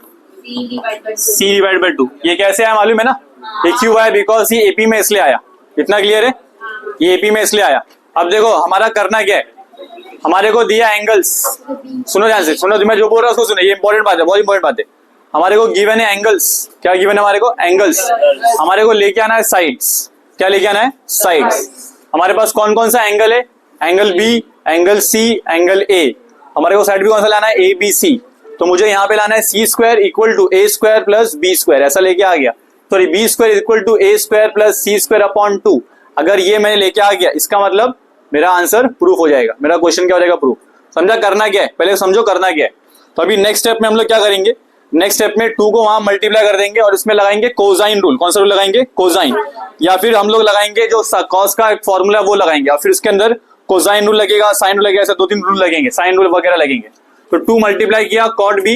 C divide by 2। ये कैसे आया मालूम है ना, ये क्यों आया, बिकॉज ये एपी में इसलिए आया। इतना क्लियर है, ये एपी में इसलिए आया। अब देखो हमारा करना क्या है, हमारे को दिया एंगल्स, सुनो ध्यान से, सुनो, मैं जो बोल रहा हूँ उसको सुनो, ये इंपॉर्टेंट बात है, बहुत इंपॉर्टेंट बात है। हमारे को गिवन है एंगल्स, क्या गिवन है हमारे को, एंगल्स। हमारे को लेके आना है साइड्स, क्या लेके आना है, साइड्स। हमारे पास कौन कौन सा एंगल है, angle B, angle C, angle A. हमारे को साइड भी कौन सा लाना है, ए बी सी। तो मुझे यहाँ पे लाना है C square equal to A square plus B square, ऐसा लेके आ गया। Sorry, B square equal to A square plus C square upon 2। अगर ये मैंने लेके आ गया, इसका मतलब मेरा आंसर प्रूफ हो जाएगा, मेरा क्वेश्चन क्या हो जाएगा, प्रूफ। समझा करना क्या है, पहले समझो करना क्या है। तो अभी नेक्स्ट स्टेप में हम लोग क्या करेंगे, नेक्स्ट स्टेप में 2 को वहां मल्टीप्लाई कर देंगे और इसमें लगाएंगे कोसाइन रूल। कौन सा रूल लगाएंगे, कोसाइन, या फिर हम लोग लगाएंगे जो कॉस का एक फॉर्मूला वो लगाएंगे, और फिर उसके अंदर कोसाइन रूल लगेगा, साइन रूल लगेगा, ऐसे 2-3 रूल लगेंगे, साइन रूल वगैरह लगेंगे। तो 2 मल्टीप्लाई किया, cot B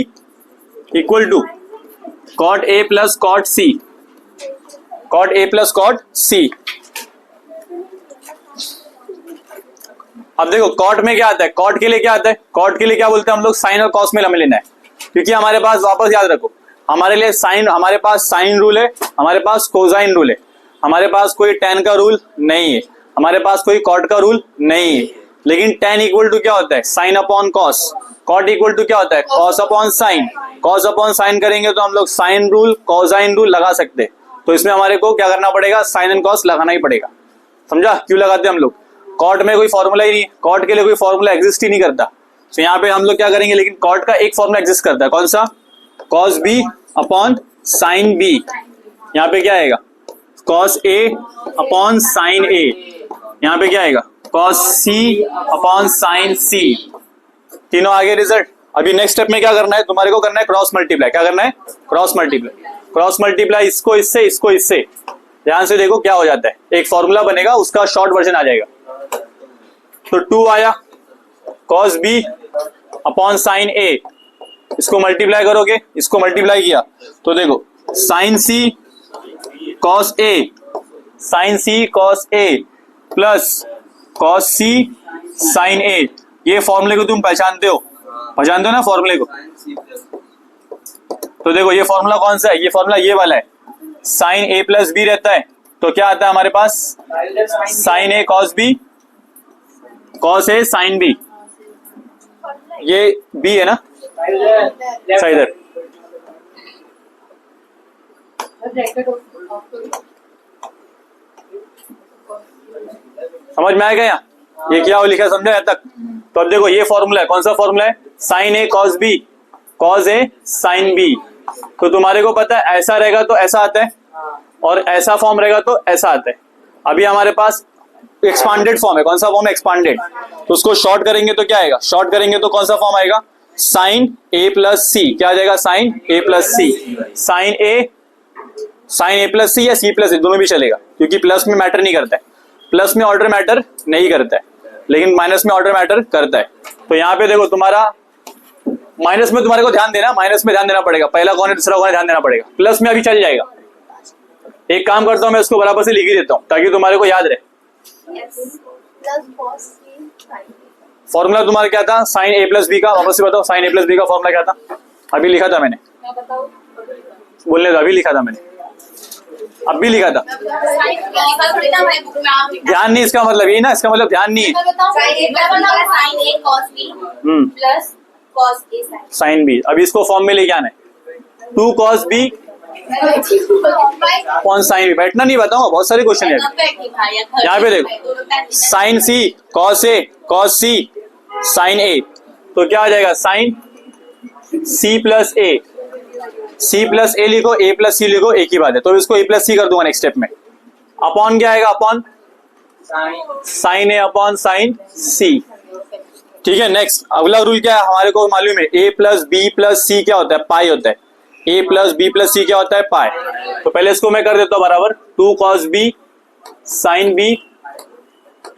equal to cot A plus cot C, cot A plus cot C. अब देखो कॉट में क्या आता है, कॉट के लिए क्या आता है, कॉट के लिए क्या बोलते हैं हम लोग, साइन और कॉस में हमें लेना है। क्योंकि हमारे पास, वापस याद रखो, हमारे लिए साइन, हमारे पास साइन रूल है, हमारे पास कोसाइन रूल है, हमारे पास कोई tan का रूल नहीं है, हमारे पास कोई कॉट का रूल नहीं है। लेकिन tan इक्वल टू क्या होता है, sine upon cos. Cot equal to क्या होता है, cos upon sine. Cos upon sine करेंगे तो हम लोग साइन रूल, कोसाइन रूल लगा सकते हैं। तो इसमें हमारे को क्या करना पड़ेगा, साइन एंड कॉस लगाना ही पड़ेगा। समझा क्यों लगाते हैं हम लोग, कॉट में कोई फॉर्मूला ही नहीं, कॉट के लिए कोई फॉर्मूला एग्जिस्ट ही नहीं करता। तो यहाँ पे हम लोग क्या करेंगे, लेकिन कॉट का एक फॉर्मूला एग्जिस्ट करता है, कौन सा, cos B upon sine B. यहाँ पे क्या आएगा, cos A upon sine A. यहाँ पे क्या आएगा, cos C upon sine C. तीनों आगे रिजल्ट। अभी नेक्स्ट स्टेप में क्या करना है, तुम्हारे को करना है क्रॉस मल्टीप्लाई। क्या करना है, क्रॉस मल्टीप्लाई। क्रॉस मल्टीप्लाई, इसको इससे, इसको इससे। ध्यान से देखो क्या हो जाता है, एक फॉर्मूला बनेगा, उसका शॉर्ट वर्जन आ जाएगा। तो 2 आया, कॉस बी अपॉन साइन ए, इसको मल्टीप्लाई करोगे, इसको मल्टीप्लाई किया तो देखो sign C cos A, sign C cos A plus cos C sign ए, ये फॉर्मूले को तुम पहचानते हो ना फॉर्मूले को। तो देखो ये फॉर्मूला कौन सा है, ये फॉर्मूला ये वाला है, साइन ए प्लस बी रहता है तो क्या आता है हमारे पास, साइन ए कॉस बी, कॉस ए साइन बी, ये बी है ना, सही इधर समझ में आएगा यहाँ, ये क्या हो लिखा समझा यहाँ तक। तो अब देखो ये फॉर्मूला है, कौन सा फॉर्मूला है, साइन ए कॉस बी, कॉस ए साइन बी। तो तुम्हारे को पता है ऐसा रहेगा तो ऐसा आता है और ऐसा फॉर्म रहेगा तो ऐसा आता है। अभी हमारे पास एक्सपांडेड फॉर्म है, कौन सा फॉर्म है, एक्सपांडेड। तो उसको शॉर्ट करेंगे तो क्या आएगा, शॉर्ट करेंगे तो कौन सा फॉर्म आएगा, साइन ए प्लस सी, क्या आ जाएगा, साइन ए प्लस सी, साइन ए प्लस सी या सी प्लस ए दोनों भी चलेगा, क्योंकि प्लस में मैटर नहीं करता है, प्लस में ऑर्डर मैटर नहीं करता है, लेकिन माइनस में ऑर्डर मैटर करता है। तो यहाँ पे देखो तुम्हारा माइनस में तुम्हारे को ध्यान देना, माइनस में ध्यान देना पड़ेगा, पहला कौन है दूसरा कौन है ध्यान देना पड़ेगा, प्लस में अभी चल जाएगा। एक काम करता हूँ मैं इसको बराबर से लिख ही देता हूँ ताकि तुम्हारे को याद रहे। फॉर्मूला तुम्हारा क्या था, साइन ए प्लस बी का, वापस से बताओ साइन ए प्लस बी का फॉर्मूला क्या था, अभी लिखा था मैंने, बोलने दो, अभी लिखा था मैंने, अब भी लिखा था, ध्यान नहीं, इसका मतलब यही ना, इसका मतलब ध्यान नहीं है, साइन बी। अभी इसको फॉर्म में लेके आना है, 2 cos b कौन साइन बी, बैठना नहीं बताऊंगा, बहुत सारे क्वेश्चन है यहाँ पे देखो, sign C cos A, cos C sign ए, तो क्या आ जाएगा, साइन सी प्लस ए, सी प्लस ए लिखो, ए प्लस सी लिखो, एक ही बात है। तो इसको ए प्लस सी कर दूंगा नेक्स्ट स्टेप में, अपॉन क्या आएगा, upon sine A upon sine सी, ठीक है। नेक्स्ट अगला रूल क्या है हमारे को मालूम है, ए प्लस बी प्लस सी क्या होता है, पाई होता है, ए प्लस बी प्लस सी क्या होता है, पाई। तो पहले इसको मैं कर देता हूं बराबर, 2 cos b साइन बी,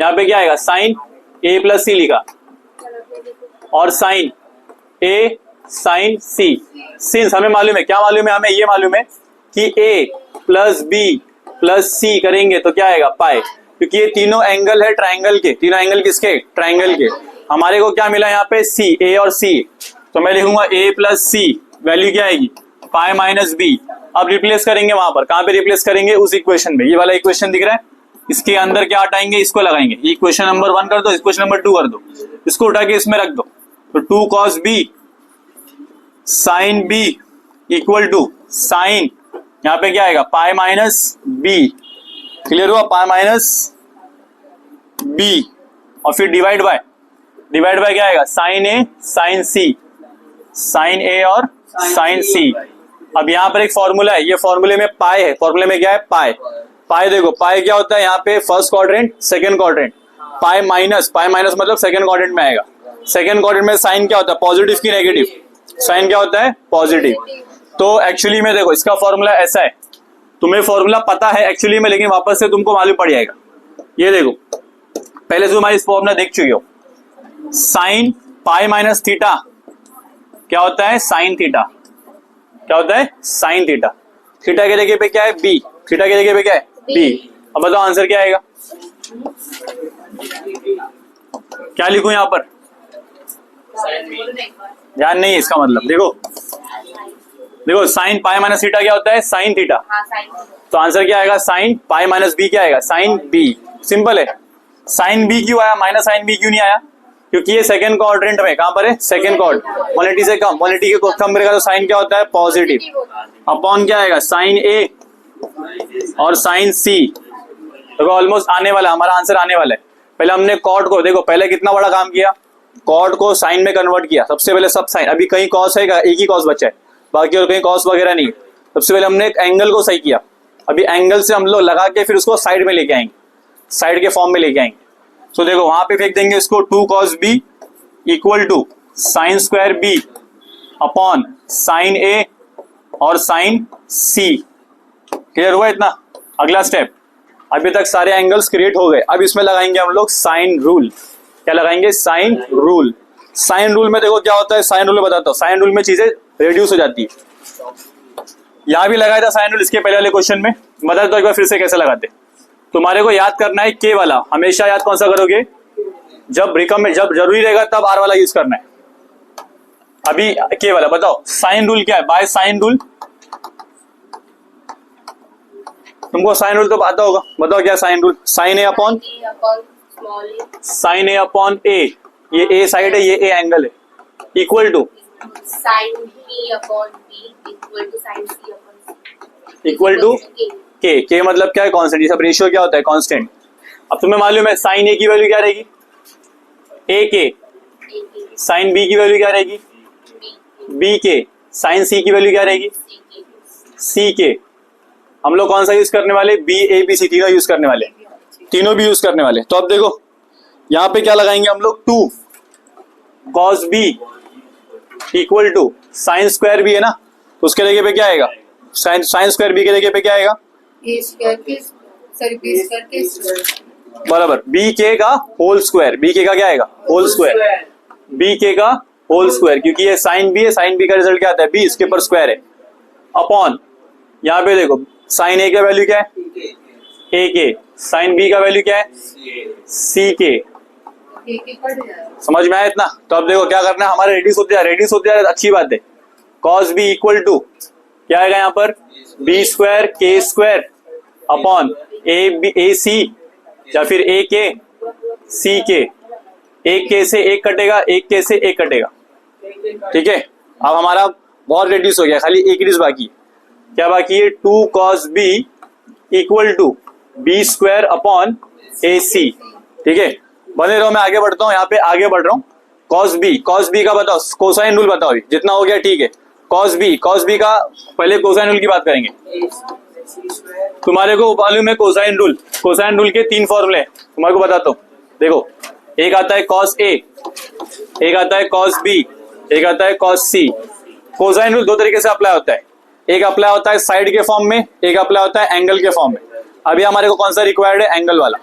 यहाँ पे क्या आएगा, साइन ए प्लस सी लिखा और साइन ए साइन सी। सिंस हमें मालूम है, क्या मालूम है हमें, ये मालूम है कि ए प्लस बी प्लस सी करेंगे तो क्या आएगा, पाई, क्योंकि ये तीनों एंगल है ट्राइंगल के, तीनों एंगल किसके, ट्राइंगल के। हमारे को क्या मिला यहाँ पे, सी, ए और सी, तो मैं लिखूंगा ए प्लस सी, वैल्यू क्या आएगी, पाई माइनस बी। अब रिप्लेस करेंगे वहां पर, कहां पे रिप्लेस करेंगे, उस इक्वेशन में, ये वाला इक्वेशन दिख रहा है, इसके अंदर क्या हटाएंगे, इसको लगाएंगे, इक्वेशन नंबर 1 कर दो, इक्वेशन नंबर 2 कर दो, इसको उठा के इसमें रख दो। तो 2 cos b sine b equal to sine, यहाँ पे क्या आएगा, पाई माइनस बी, क्लियर हुआ, पाई माइनस बी, और फिर डिवाइड बाय क्या आएगा, साइन ए साइन सी, साइन ए और साइन सी। अब यहाँ पर एक फॉर्मूला है, ये फॉर्मूले में पाई है, फॉर्मूले में क्या है, पाई। पाई देखो, पाई क्या होता है, यहाँ पे first quadrant second quadrant, pi minus मतलब सेकंड क्वाड्रेंट में आएगा। सेकंड क्वाड्रेंट में साइन क्या होता है, पॉजिटिव की नेगेटिव, साइन क्या होता है, पॉजिटिव। तो एक्चुअली में देखो इसका फॉर्मूला ऐसा है, तुम्हें फॉर्मूला पता है एक्चुअली में, लेकिन वापस से तुमको मालूम पड़ जाएगा। ये देखो पहले से तुम्हारी इस फॉर्मूला देख चुके हो, साइन पाई माइनस थीटा क्या होता है, साइन थीटा, क्या होता है, साइन थीटा। थीटा के जगह पे क्या है, बी, थीटा के जगह पे क्या है, बी। अब बताओ आंसर क्या आएगा, क्या लिखूं यहाँ पर, ध्यान नहीं है इसका मतलब, देखो साइन पाई माइनस थीटा क्या होता है, साइन थीटा, तो आंसर क्या आएगा, साइन पाई माइनस बी क्या आएगा, साइन बी। सिंपल है। साइन बी क्यों आया, माइनस साइन बी क्यों नहीं आया, क्योंकि ये सेकंड क्वाड्रेंट में, कहां पर है, सेकंड क्वाड्रेंट, क्वालिटी से कम, क्वालिटी के कम रहेगा तो साइन क्या होता है, पॉजिटिव, अपॉन क्या आएगा, साइन ए और साइन सी। देखो ऑलमोस्ट आने वाला, हमारा आंसर आने वाला है। पहले हमने कॉट को, देखो पहले कितना बड़ा काम किया, कॉट को साइन में कन्वर्ट किया, सबसे पहले सब साइन, अभी कहीं कॉस है, एक ही कॉस बचा है, बाकी और कहीं कॉस वगैरह नहीं। सबसे पहले हमने एक एंगल को सही किया, अभी एंगल से हम लोग लगा के फिर उसको साइड में लेके आएंगे, साइड के फॉर्म में लेके आएंगे। तो देखो वहां पे फेंक देंगे इसको, 2 cos b equal to sine square b अपॉन साइन a और साइन c। क्लियर हुआ इतना। अगला स्टेप, अभी तक सारे एंगल्स क्रिएट हो गए, अब इसमें लगाएंगे हम लोग साइन रूल। क्या लगाएंगे, साइन रूल। साइन रूल में देखो क्या होता है, साइन रूल में बताता हूँ, साइन रूल में चीजें रिड्यूस हो जाती है। यहां भी लगाया था साइन रूल इसके पहले वाले क्वेश्चन में, बता दो एक बार फिर से कैसे लगाते। तुम्हारे को याद करना है के वाला, हमेशा याद कौन सा करोगे, जब रिकम में जब जरूरी रहेगा तब आर वाला यूज करना है। अभी के वाला बताओ, साइन रूल क्या है, बाय साइन रूल, तुमको साइन रूल तो आता होगा, बताओ क्या sine rule, sine A upon sine A upon A, ये ए साइड है, ये ए एंगल है, equal to sin b upon b equal to sin c upon c equal to K मतलब क्या है, कांस्टेंट। ये सब रेशियो क्या होता है, कांस्टेंट। अब तुम्हें मालूम है साइन ए की वैल्यू क्या रहेगी, ए के, साइन बी की वैल्यू क्या रहेगी, बी के, साइन सी की वैल्यू क्या रहेगी, सी के। हम लोग कौन सा यूज करने वाले, बी ए बी सी तीनों यूज करने वाले, तीनों भी यूज करने वाले। तो अब देखो यहाँ पे क्या लगाएंगे हम लोग, 2 cos b equal to sine square भी है ना, उसके जगह पे क्या आएगा, साइन स्क्वायर बी के जगह पे क्या आएगा, बराबर बी के का होल स्क्वायर, बी के का क्या आएगा, होल स्क्वायर, बी के का होल स्क्वायर, क्योंकि ये साइन बी है, साइन बी का रिजल्ट क्या आता है, बी, इसके ऊपर स्क्वायर है, अपॉन यहाँ पे देखो साइन ए का वैल्यू क्या है, ए के, साइन बी का वैल्यू क्या है, सी के। समझ में आया इतना। तो अब देखो क्या करना है, हमारे रेडियस होते जा रहे, अच्छी बात है। cos b इक्वल टू क्या आएगा यहाँ पर, बी स्क्वायर के स्क्वायर अपॉन ए सी या फिर ए के सी के, एक के से एक कटेगा, एक के से एक कटेगा, ठीक है। अब हमारा बहुत रेडियस हो गया, खाली एक रेडियस बाकी है। क्या बाकी है, 2 cos b equal to B square upon A C, ठीक है। बने रहो, मैं आगे बढ़ता हूँ, यहाँ पे आगे बढ़ रहा हूँ। cos b का बताओ, कोसाइन रूल बताओ, अभी जितना हो गया ठीक है। cos b का पहले कोसाइन रूल की बात करेंगे। तुम्हारे को मालूम है कोसाइन रूल के 3 फॉर्मूले तुम्हारे को बताता हूँ। देखो, एक आता है cos a, एक आता है cos b, एक आता है cos c। कोसाइन रूल 2 तरीके से अप्लाई होता है, एक अप्लाई होता है साइड के फॉर्म में, एक अप्लाई होता है एंगल के फॉर्म में। अभी हमारे को कौन सा रिक्वायर्ड है, एंगल वाला।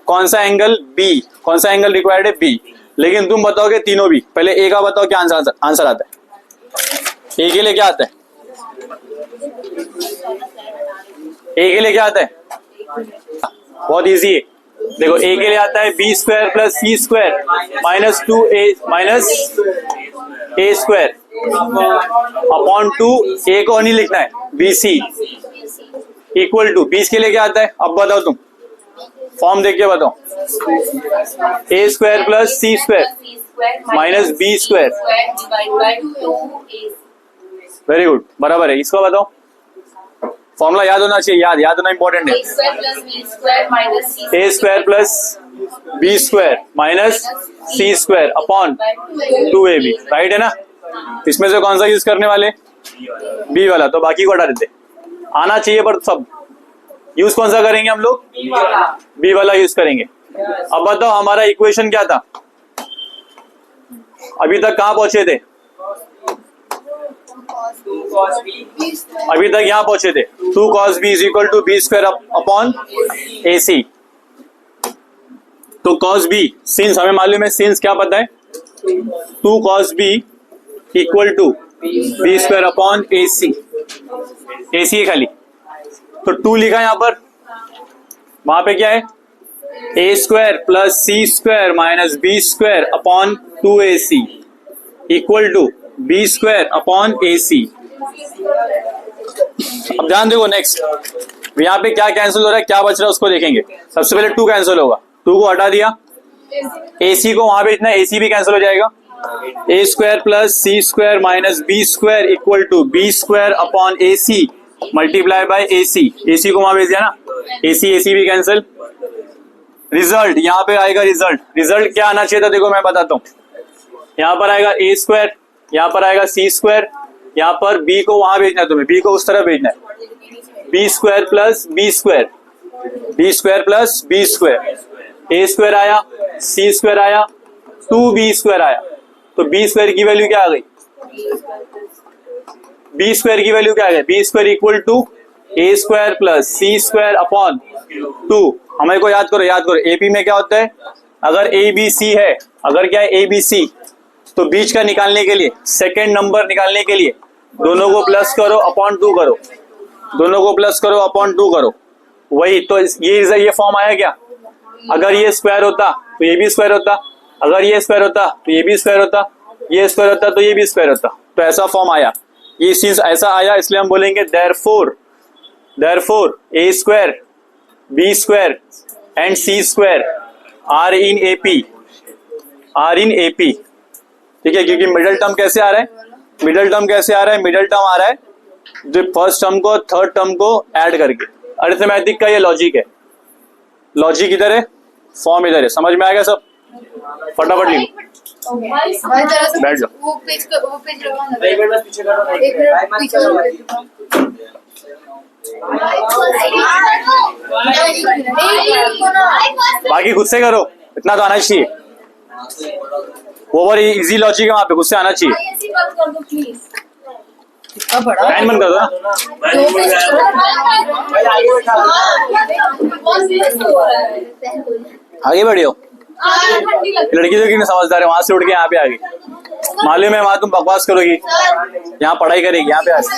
कौन सा एंगल, बी, कौन सा एंगल रिक्वायर्ड है, बी। लेकिन तुम बताओगे तीनों भी, पहले ए का बताओ क्या आंसर आता है, ए के लिए क्या आता है, ए के लिए क्या आता है, बहुत इजी है। देखो ए के लिए आता है B square plus C square minus 2a minus A square upon 2, ए को नहीं लिखना है, बी सी इक्वल टू, बीस के लिए क्या आता है, अब बताओ तुम, फॉर्म देख के बताओ, A square plus C square minus B square, very good, बराबर है। इसको बताओ, फॉर्मूला याद होना चाहिए, याद होना इंपॉर्टेंट है। A square plus B square minus C square upon 2ab, right है ना। इसमें से कौन सा यूज करने वाले, बी वाला, तो बाकी को हटा देते। आना चाहिए पर सब यूज कौन सा करेंगे हम लोग, बी वाला यूज करेंगे। अब बताओ हमारा इक्वेशन क्या था, अभी तक कहां पहुंचे थे, अभी तक यहां पहुंचे थे, 2 cos b is equal to B square upon A C. तो cos b, सिंस हमें मालूम है, सिंस क्या पता है, 2 cos b equal to B square upon A C है खाली, तो 2 लिखा है यहां पर, वहां पे क्या है, A square plus C square minus B square upon 2ac equal to B square upon A C. अब ध्यान देखो, नेक्स्ट यहाँ पे क्या कैंसिल हो रहा है, क्या बच रहा है उसको देखेंगे। सबसे पहले 2 कैंसिल होगा, 2 को हटा दिया, ac को वहां भेजना, ac भी कैंसिल हो जाएगा, A square plus C square minus B square equal to B square upon A C multiply by A C को वहां भेज दिया ना, ए सी भी कैंसिल। रिजल्ट यहाँ पे आएगा, रिजल्ट क्या आना चाहिए था, देखो मैं बताता हूँ। यहाँ पर आएगा ए स्क्वायर, यहाँ पर आएगा सी स्क्वायर, यहाँ पर बी को वहां भेजना है तुम्हें, बी को उस तरफ भेजना है, B square plus B square, B square plus B square, A square आया, सी स्क्वायर आया, 2b स्क्वायर आया, तो बी स्क्वायर की वैल्यू क्या आ गई, बी स्क्वायर की वैल्यू क्या आ गई, B square equal to A square plus C square upon 2। हमें को याद करो, एपी में क्या होता है, अगर ए बी सी है, अगर क्या है ए बी सी, तो बीच का निकालने के लिए, सेकेंड नंबर निकालने के लिए दोनों को प्लस करो अपॉन 2 करो, दोनों को प्लस करो अपॉन 2 करो। वही तो ये फॉर्म आया क्या? अगर ये स्क्वायर होता तो ये भी स्क्वायर होता, अगर ये स्क्वायर होता तो ये भी स्क्वायर होता, ये स्क्वायर होता तो ये भी स्क्वायर होता। तो ऐसा फॉर्म आया, ये चीज ऐसा आया, इसलिए हम बोलेंगे therefore a square, b square and c square are in AP, ठीक है। क्योंकि मिडल टर्म कैसे आ रहा है, मिडल टर्म आ रहा है जो फर्स्ट टर्म को थर्ड टर्म को ऐड करके। अरिथमेटिक का ये लॉजिक है, लॉजिक इधर है, फॉर्म इधर है। समझ में आएगा सब? फटाफट लिखो, बैठ जाओ। वो पेज रखो ना। एक मिनट बस पीछे करो ना। एक मिनट पीछे करो। बाकी खुद से करो, इतना तो आना चाहिए। ओवर इजी लॉजिक है वहां पे, खुद से आना चाहिए। ऐसी बात कर दो प्लीज। कितना बड़ा लाइन बंद कर दो ना। भाई आगे बढ़ियो। लड़की तो क्यों समझदार है, वहां से उठ के यहाँ पे आ गई। मालूम है वहां तुम बकवास करोगी, यहाँ पढ़ाई करेगी, यहाँ पे आ गई।